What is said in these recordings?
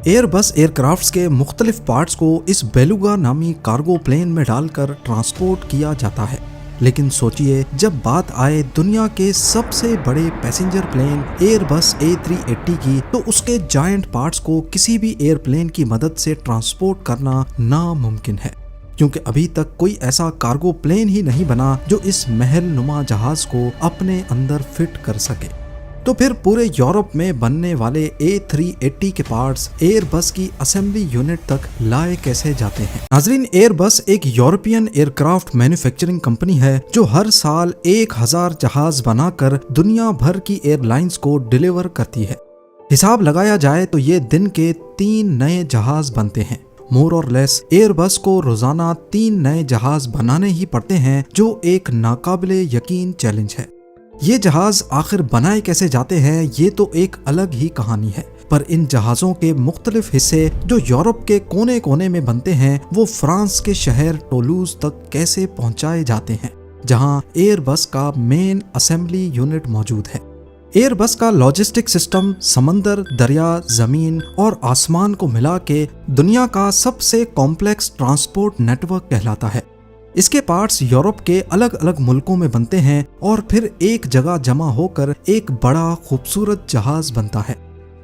Airbus aircrafts के मुख्तलिफ parts को इस बेलुगा नामी कार्गो प्लेन में डालकर ट्रांसपोर्ट किया जाता है। लेकिन सोचिए, जब बात आए दुनिया के सबसे बड़े पैसेंजर प्लेन एयरबस A380 की, तो उसके जायंट पार्ट्स को किसी भी एयरप्लेन की मदद से ट्रांसपोर्ट करना नामुमकिन है, क्योंकि अभी तक कोई ऐसा कार्गो प्लेन ही नहीं बना जो इस महल नुमा जहाज को अपने अंदर फिट कर सके। तो फिर पूरे यूरोप में बनने वाले A380 के पार्ट्स एयरबस की असेंबली यूनिट तक लाए कैसे जाते हैं? नाज़रीन, एयरबस एक यूरोपियन एयरक्राफ्ट मैन्युफैक्चरिंग कंपनी है जो हर साल 1000 जहाज बनाकर दुनिया भर की एयरलाइंस को डिलीवर करती है। हिसाब लगाया जाए तो ये दिन के 3 नए जहाज बनते हैं। मोर और लेस एयरबस को रोजाना 3 नए जहाज बनाने ही पड़ते हैं, जो एक नाकाबिले यकीन चैलेंज है। ये जहाज आखिर बनाए कैसे जाते हैं, ये तो एक अलग ही कहानी है। पर इन जहाज़ों के मुख्तलिफ हिस्से जो यूरोप के कोने कोने में बनते हैं, वो फ्रांस के शहर टोलूज तक कैसे पहुंचाए जाते हैं, जहां एयरबस का मेन असेंबली यूनिट मौजूद है। एयरबस का लॉजिस्टिक सिस्टम समंदर, दरिया, जमीन और आसमान को मिला के दुनिया का सबसे कॉम्प्लेक्स ट्रांसपोर्ट नेटवर्क कहलाता है। इसके पार्ट्स यूरोप के अलग अलग मुल्कों में बनते हैं और फिर एक जगह जमा होकर एक बड़ा खूबसूरत जहाज बनता है।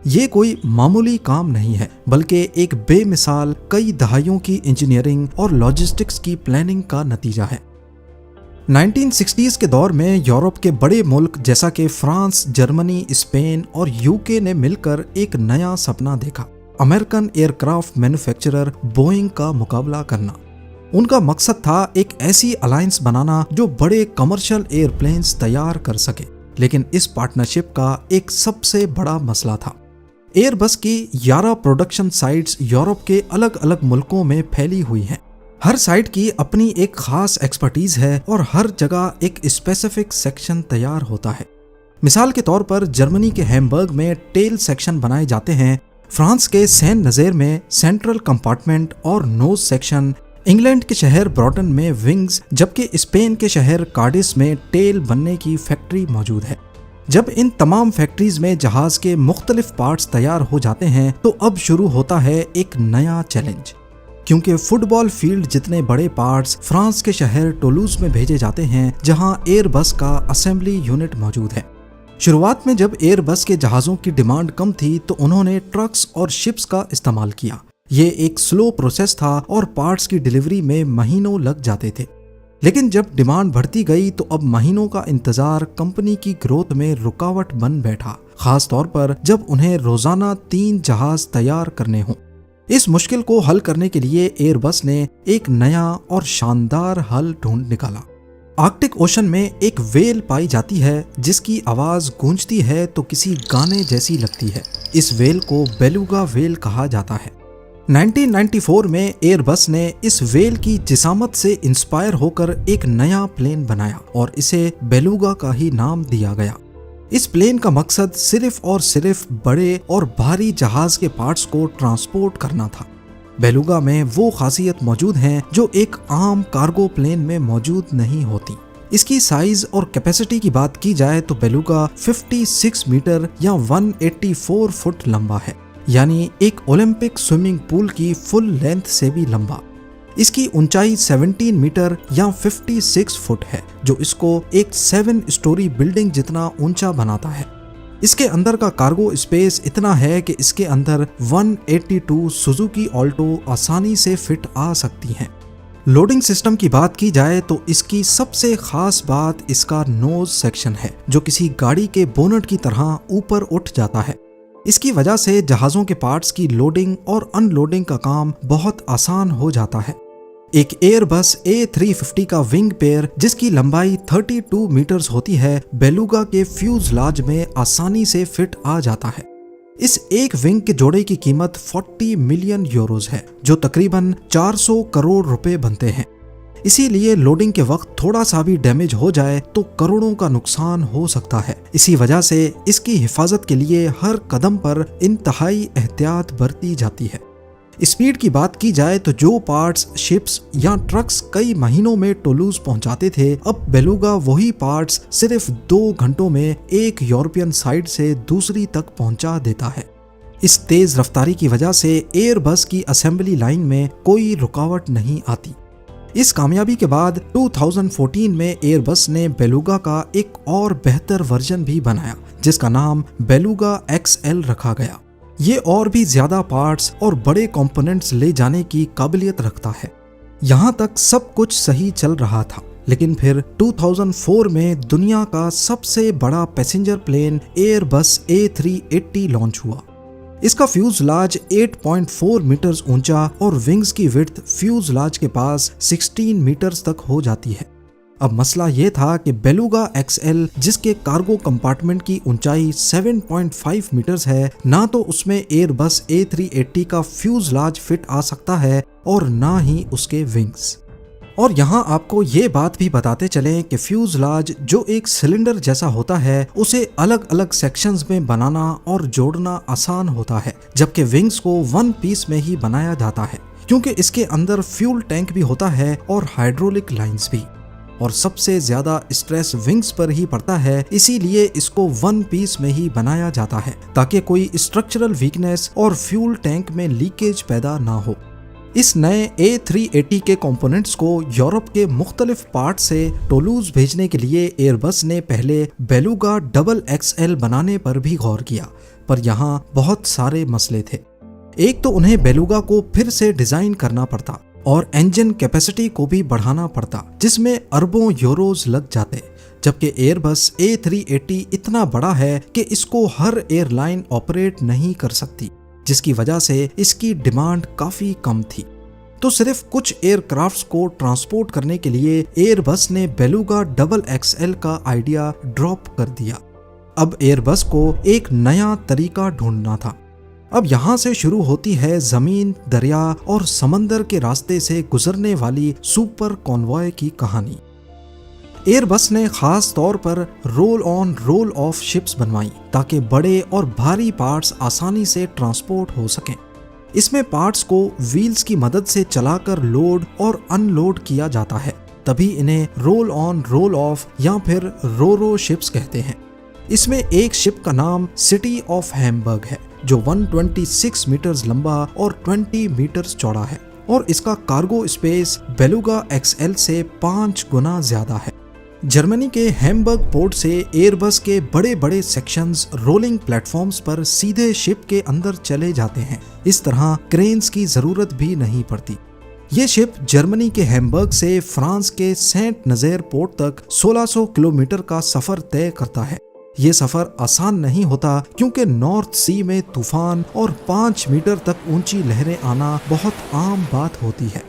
ये कोई मामूली काम नहीं है, बल्कि एक बेमिसाल कई दहाइयों की इंजीनियरिंग और लॉजिस्टिक्स की प्लानिंग का नतीजा है। 1960s के दौर में यूरोप के बड़े मुल्क जैसा कि फ्रांस, जर्मनी, स्पेन और यूके ने मिलकर एक नया सपना देखा, अमेरिकन एयरक्राफ्ट मैन्युफैक्चरर बोइंग का मुकाबला करना। उनका मकसद था एक ऐसी अलायंस बनाना जो बड़े कमर्शियल एयरप्लेन्स तैयार कर सके। लेकिन इस पार्टनरशिप का एक सबसे बड़ा मसला था। एयरबस की 11 प्रोडक्शन साइट्स यूरोप के अलग अलग मुल्कों में फैली हुई हैं। हर साइट की अपनी एक खास एक्सपर्टीज है और हर जगह एक स्पेसिफिक सेक्शन तैयार होता है। मिसाल के तौर पर जर्मनी के हैम्बर्ग में टेल सेक्शन बनाए जाते हैं, फ्रांस के सेंट नज़ेर में सेंट्रल कंपार्टमेंट और नोज सेक्शन, इंग्लैंड के शहर ब्रॉटन में विंग्स, जबकि स्पेन के शहर कार्डिस में टेल बनने की फैक्ट्री मौजूद है। जब इन तमाम फैक्ट्रीज में जहाज के मुख्तलिफ पार्ट्स तैयार हो जाते हैं, तो अब शुरू होता है एक नया चैलेंज, क्योंकि फुटबॉल फील्ड जितने बड़े पार्ट्स फ्रांस के शहर टोलूज में भेजे जाते हैं, जहां एयरबस का असेंबली यूनिट मौजूद है। शुरुआत में जब एयरबस के जहाज़ों की डिमांड कम थी, तो उन्होंने ट्रक्स और शिप्स का इस्तेमाल किया। ये एक स्लो प्रोसेस था और पार्ट्स की डिलीवरी में महीनों लग जाते थे। लेकिन जब डिमांड बढ़ती गई, तो अब महीनों का इंतजार कंपनी की ग्रोथ में रुकावट बन बैठा, खास तौर पर जब उन्हें रोजाना 3 जहाज तैयार करने हों। इस मुश्किल को हल करने के लिए एयरबस ने एक नया और शानदार हल ढूंढ निकाला। आर्कटिक ओशन में एक वेल पाई जाती है जिसकी आवाज गूंजती है तो किसी गाने जैसी लगती है। इस वेल को बेलुगा वेल कहा जाता है। 1994 में एयरबस ने इस वेल की जिसामत से इंस्पायर होकर एक नया प्लेन बनाया और इसे बेलुगा का ही नाम दिया गया। इस प्लेन का मकसद सिर्फ और सिर्फ बड़े और भारी जहाज के पार्ट्स को ट्रांसपोर्ट करना था। बेलुगा में वो खासियत मौजूद हैं जो एक आम कार्गो प्लेन में मौजूद नहीं होती। इसकी साइज और कैपेसिटी की बात की जाए तो बेलुगा 56 मीटर या 184 फुट लंबा है, यानी एक ओलंपिक स्विमिंग पूल की फुल लेंथ से भी लंबा। इसकी ऊंचाई 17 मीटर या 56 फुट है, जो इसको एक 7 स्टोरी बिल्डिंग जितना ऊंचा बनाता है। इसके अंदर का कार्गो स्पेस इतना है कि इसके अंदर 182 सुजुकी ऑल्टो आसानी से फिट आ सकती हैं। लोडिंग सिस्टम की बात की जाए तो इसकी सबसे खास बात इसका नोज सेक्शन है, जो किसी गाड़ी के बोनट की तरह ऊपर उठ जाता है। इसकी वजह से जहाज़ों के पार्ट्स की लोडिंग और अनलोडिंग का काम बहुत आसान हो जाता है। एक एयरबस A350 का विंग पेयर जिसकी लंबाई 32 मीटर्स होती है, बेलुगा के फ्यूजलाज में आसानी से फिट आ जाता है। इस एक विंग के जोड़े की कीमत 40 मिलियन यूरोज है, जो तकरीबन 400 करोड़ रुपए बनते हैं। इसीलिए लोडिंग के वक्त थोड़ा सा भी डैमेज हो जाए तो करोड़ों का नुकसान हो सकता है। इसी वजह से इसकी हिफाजत के लिए हर कदम पर इंतहाई एहतियात बरती जाती है। स्पीड की बात की जाए तो जो पार्ट्स शिप्स या ट्रक्स कई महीनों में टोलूज पहुंचाते थे, अब बेलुगा वही पार्ट्स सिर्फ 2 घंटों में एक यूरोपियन साइड से दूसरी तक पहुंचा देता है। इस तेज रफ्तारी की वजह से एयरबस की असेंबली लाइन में कोई रुकावट नहीं आती। इस कामयाबी के बाद 2014 में एयरबस ने बेलुगा का एक और बेहतर वर्जन भी बनाया जिसका नाम बेलुगा XL रखा गया। ये और भी ज्यादा पार्ट्स और बड़े कंपोनेंट्स ले जाने की काबिलियत रखता है। यहाँ तक सब कुछ सही चल रहा था, लेकिन फिर 2004 में दुनिया का सबसे बड़ा passenger plane Airbus A380 launch हुआ। इसका फ्यूजलाज 8.4 मीटर्स ऊंचा और विंग्स की विड्थ फ्यूजलाज के पास 16 मीटर्स तक हो जाती है। अब मसला ये था कि बेलुगा XL जिसके कार्गो कंपार्टमेंट की ऊंचाई 7.5 मीटर्स है, ना तो उसमें एयरबस A380 का फ्यूजलाज फिट आ सकता है और ना ही उसके विंग्स। और यहाँ आपको ये बात भी बताते चलें कि फ्यूजलाज जो एक सिलेंडर जैसा होता है उसे अलग अलग सेक्शंस में बनाना और जोड़ना आसान होता है, जबकि विंग्स को वन पीस में ही बनाया जाता है क्योंकि इसके अंदर फ्यूल टैंक भी होता है और हाइड्रोलिक लाइंस भी। और सबसे ज्यादा स्ट्रेस विंग्स पर ही पड़ता है, इसीलिए इसको वन पीस में ही बनाया जाता है ताकि कोई स्ट्रक्चरल वीकनेस और फ्यूल टैंक में लीकेज पैदा ना हो। इस नए A380 के कंपोनेंट्स को यूरोप के मुख्तलिफ पार्ट से टोलूज भेजने के लिए एयरबस ने पहले बेलुगा XXL बनाने पर भी गौर किया, पर यहाँ बहुत सारे मसले थे। एक तो उन्हें बेलुगा को फिर से डिजाइन करना पड़ता और इंजन कैपेसिटी को भी बढ़ाना पड़ता जिसमें अरबों यूरोज लग जाते, जबकि एयरबस A380 इतना बड़ा है कि इसको हर एयरलाइन ऑपरेट नहीं कर सकती, जिसकी वजह से इसकी डिमांड काफी कम थी। तो सिर्फ कुछ एयरक्राफ्ट्स को ट्रांसपोर्ट करने के लिए एयरबस ने बेलुगा XXL का आइडिया ड्रॉप कर दिया। अब एयरबस को एक नया तरीका ढूंढना था। अब यहाँ से शुरू होती है जमीन, दरिया और समंदर के रास्ते से गुजरने वाली सुपर कॉन्वॉय की कहानी। एयरबस ने खास तौर पर roll on roll of ships बनवाई ताकि बड़े और भारी पार्ट्स आसानी से ट्रांसपोर्ट हो सकें। इसमें पार्ट्स को व्हील्स की मदद से चलाकर लोड और अनलोड किया जाता है, तभी इन्हें रोल ऑन रोल ऑफ या फिर रोरो शिप्स कहते हैं। इसमें एक शिप का नाम सिटी ऑफ हैम्बर्ग है जो 126 मीटर्स लंबा और 20 मीटर्स चौड़ा है और इसका कार्गो स्पेस बेलुगा XL से 5 गुना ज्यादा है। जर्मनी के हैम्बर्ग पोर्ट से एयरबस के बड़े बड़े सेक्शंस रोलिंग प्लेटफॉर्म्स पर सीधे शिप के अंदर चले जाते हैं। इस तरह क्रेन्स की जरूरत भी नहीं पड़ती। ये शिप जर्मनी के हैम्बर्ग से फ्रांस के सेंट नज़ेर पोर्ट तक 1600 किलोमीटर का सफर तय करता है। ये सफर आसान नहीं होता क्योंकि नॉर्थ सी में तूफान और 5 मीटर तक ऊंची लहरें आना बहुत आम बात होती है।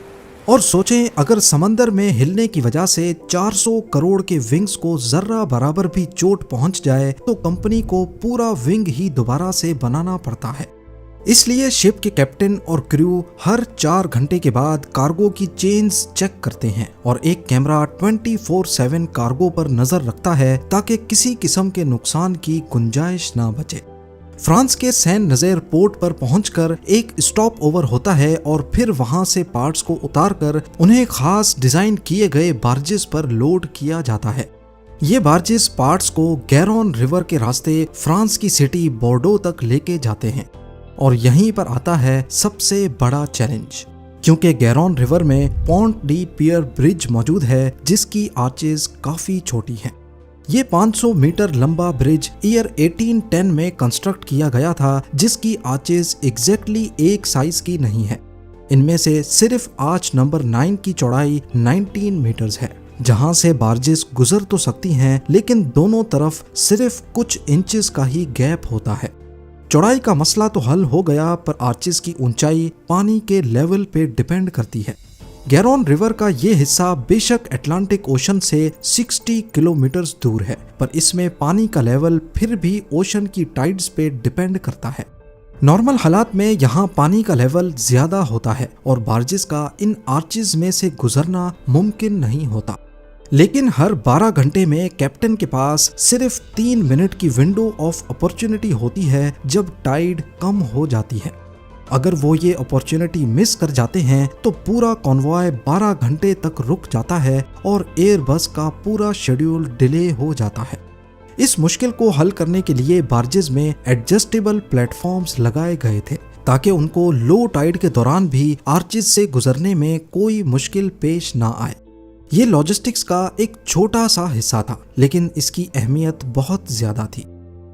और सोचें, अगर समंदर में हिलने की वजह से 400 करोड़ के विंग्स को जर्रा बराबर भी चोट पहुंच जाए तो कंपनी को पूरा विंग ही दोबारा से बनाना पड़ता है। इसलिए शिप के कैप्टन और क्रू हर 4 घंटे के बाद कार्गो की चेन्स चेक करते हैं और एक कैमरा 24/7 कार्गो पर नजर रखता है ताकि किसी किस्म के नुकसान की गुंजाइश ना बचे। फ्रांस के सैन नज़ेर पोर्ट पर पहुंचकर एक स्टॉप ओवर होता है और फिर वहां से पार्ट्स को उतारकर उन्हें खास डिजाइन किए गए बार्जेस पर लोड किया जाता है। ये बार्जेस पार्ट्स को गैरोन रिवर के रास्ते फ्रांस की सिटी बोर्डो तक लेके जाते हैं। और यहीं पर आता है सबसे बड़ा चैलेंज, क्योंकि गैरोन रिवर में पॉन्ट डी पियर ब्रिज मौजूद है जिसकी आर्चेज काफी छोटी हैं। ये 500 मीटर लंबा ब्रिज ईयर 1810 में कंस्ट्रक्ट किया गया था जिसकी आर्चेज एग्जैक्टली एक साइज की नहीं है। इनमें से सिर्फ आर्च नंबर 9 की चौड़ाई 19 मीटर्स है, जहां से बार्जेस गुजर तो सकती हैं लेकिन दोनों तरफ सिर्फ कुछ इंचेस का ही गैप होता है। चौड़ाई का मसला तो हल हो गया, पर आर्चेस की ऊंचाई पानी के लेवल पे डिपेंड करती है। गैरोन रिवर का ये हिस्सा बेशक अटलांटिक ओशन से 60 किलोमीटर दूर है, पर इसमें पानी का लेवल फिर भी ओशन की टाइड्स पे डिपेंड करता है। नॉर्मल हालात में यहाँ पानी का लेवल ज्यादा होता है और बार्जेस का इन आर्चेस में से गुजरना मुमकिन नहीं होता। लेकिन हर 12 घंटे में कैप्टन के पास सिर्फ 3 मिनट की विंडो ऑफ अपॉर्चुनिटी होती है जब टाइड कम हो जाती है। अगर वो ये अपॉर्चुनिटी मिस कर जाते हैं तो पूरा कॉन्वॉय 12 घंटे तक रुक जाता है और एयरबस का पूरा शेड्यूल डिले हो जाता है। इस मुश्किल को हल करने के लिए बार्जेस में एडजस्टेबल प्लेटफॉर्म्स लगाए गए थे ताकि उनको लो टाइड के दौरान भी आर्चेज से गुजरने में कोई मुश्किल पेश ना आए। ये लॉजिस्टिक्स का एक छोटा सा हिस्सा था, लेकिन इसकी अहमियत बहुत ज्यादा थी।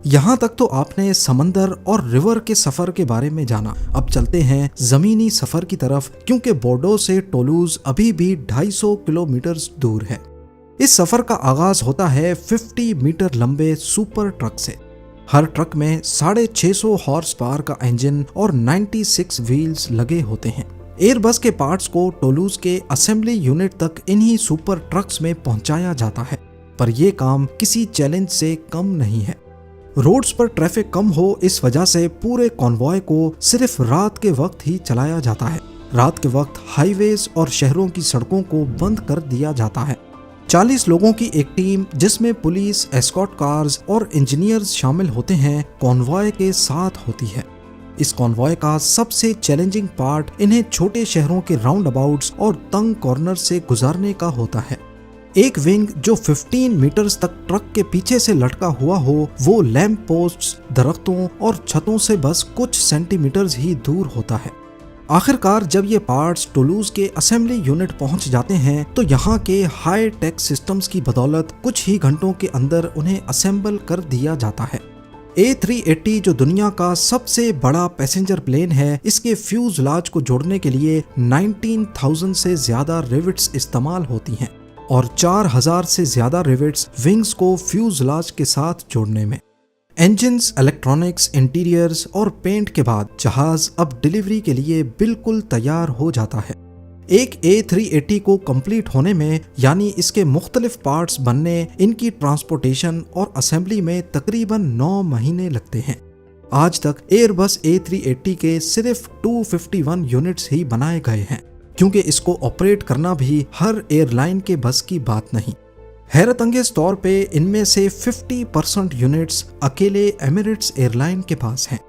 यहाँ तक तो आपने समंदर और रिवर के सफर के बारे में जाना। अब चलते हैं जमीनी सफर की तरफ, क्योंकि बोर्डो से टोलूज अभी भी 250 किलोमीटर दूर है। इस सफर का आगाज होता है 50 मीटर लंबे सुपर ट्रक से। हर ट्रक में 650 हॉर्स पावर का इंजन और 96 व्हील्स लगे होते हैं। एयरबस के पार्ट्स को टोलूज के असेंबली यूनिट तक इन्हीं सुपर ट्रक्स में पहुंचाया जाता है, पर यह काम किसी चैलेंज से कम नहीं है। रोड्स पर ट्रैफिक कम हो, इस वजह से पूरे कॉन्वॉय को सिर्फ रात के वक्त ही चलाया जाता है। रात के वक्त हाईवेज और शहरों की सड़कों को बंद कर दिया जाता है। 40 लोगों की एक टीम, जिसमें पुलिस, एस्कॉर्ट कार्स और इंजीनियर्स शामिल होते हैं, कॉन्वॉय के साथ होती है। इस कॉन्वॉय का सबसे चैलेंजिंग पार्ट इन्हें छोटे शहरों के राउंड अबाउट्स और तंग कॉर्नर से गुजारने का होता है। एक विंग जो 15 मीटर्स तक ट्रक के पीछे से लटका हुआ हो, वो लैंप पोस्ट्स, दरख्तों और छतों से बस कुछ सेंटीमीटर्स ही दूर होता है। आखिरकार जब ये पार्ट्स टोलूज के असेंबली यूनिट पहुंच जाते हैं, तो यहाँ के हाई टेक सिस्टम्स की बदौलत कुछ ही घंटों के अंदर उन्हें असेंबल कर दिया जाता है। A380 जो दुनिया का सबसे बड़ा पैसेंजर प्लेन है, इसके फ्यूजलाज को जोड़ने के लिए 19,000 से ज्यादा रिवेट्स इस्तेमाल होती हैं और 4,000 से ज्यादा रिवेट्स विंग्स को फ्यूजलाज के साथ जोड़ने में। इंजन्स, इलेक्ट्रॉनिक्स, इंटीरियर्स और पेंट के बाद जहाज अब डिलीवरी के लिए बिल्कुल तैयार हो जाता है। एक A380 को कंप्लीट होने में, यानी इसके मुख्तलिफ पार्ट्स बनने, इनकी ट्रांसपोर्टेशन और असेंबली में तकरीबन 9 महीने लगते हैं। आज तक एयरबस A380 के सिर्फ 251 यूनिट्स ही बनाए गए हैं, क्योंकि इसको ऑपरेट करना भी हर एयरलाइन के बस की बात नहीं। हैरत अंगेज तौर पे इनमें से 50% यूनिट्स अकेले एमिरेट्स एयरलाइन के पास हैं।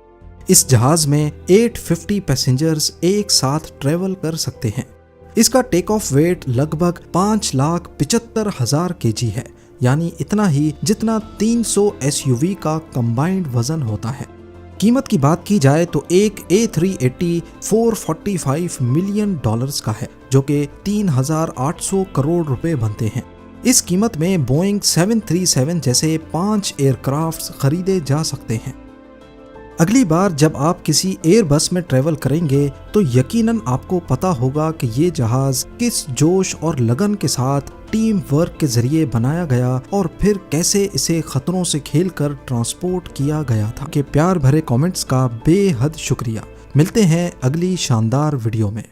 इस जहाज में 850 पैसेंजर्स एक साथ ट्रेवल कर सकते हैं। इसका टेक ऑफ वेट लगभग 5,75,000 kg है, यानी इतना ही जितना 300 SUV का कंबाइंड वजन होता है। कीमत की बात की जाए तो एक A380 $445 मिलियन का है, जो कि 3,800 करोड़ रुपए बनते हैं। इस कीमत में बोइंग 737 जैसे 5 एयरक्राफ्ट खरीदे जा सकते हैं। अगली बार जब आप किसी एयरबस में ट्रेवल करेंगे, तो यकीनन आपको पता होगा कि ये जहाज किस जोश और लगन के साथ टीम वर्क के जरिए बनाया गया और फिर कैसे इसे खतरों से खेलकर ट्रांसपोर्ट किया गया था। के प्यार भरे कमेंट्स का बेहद शुक्रिया। मिलते हैं अगली शानदार वीडियो में।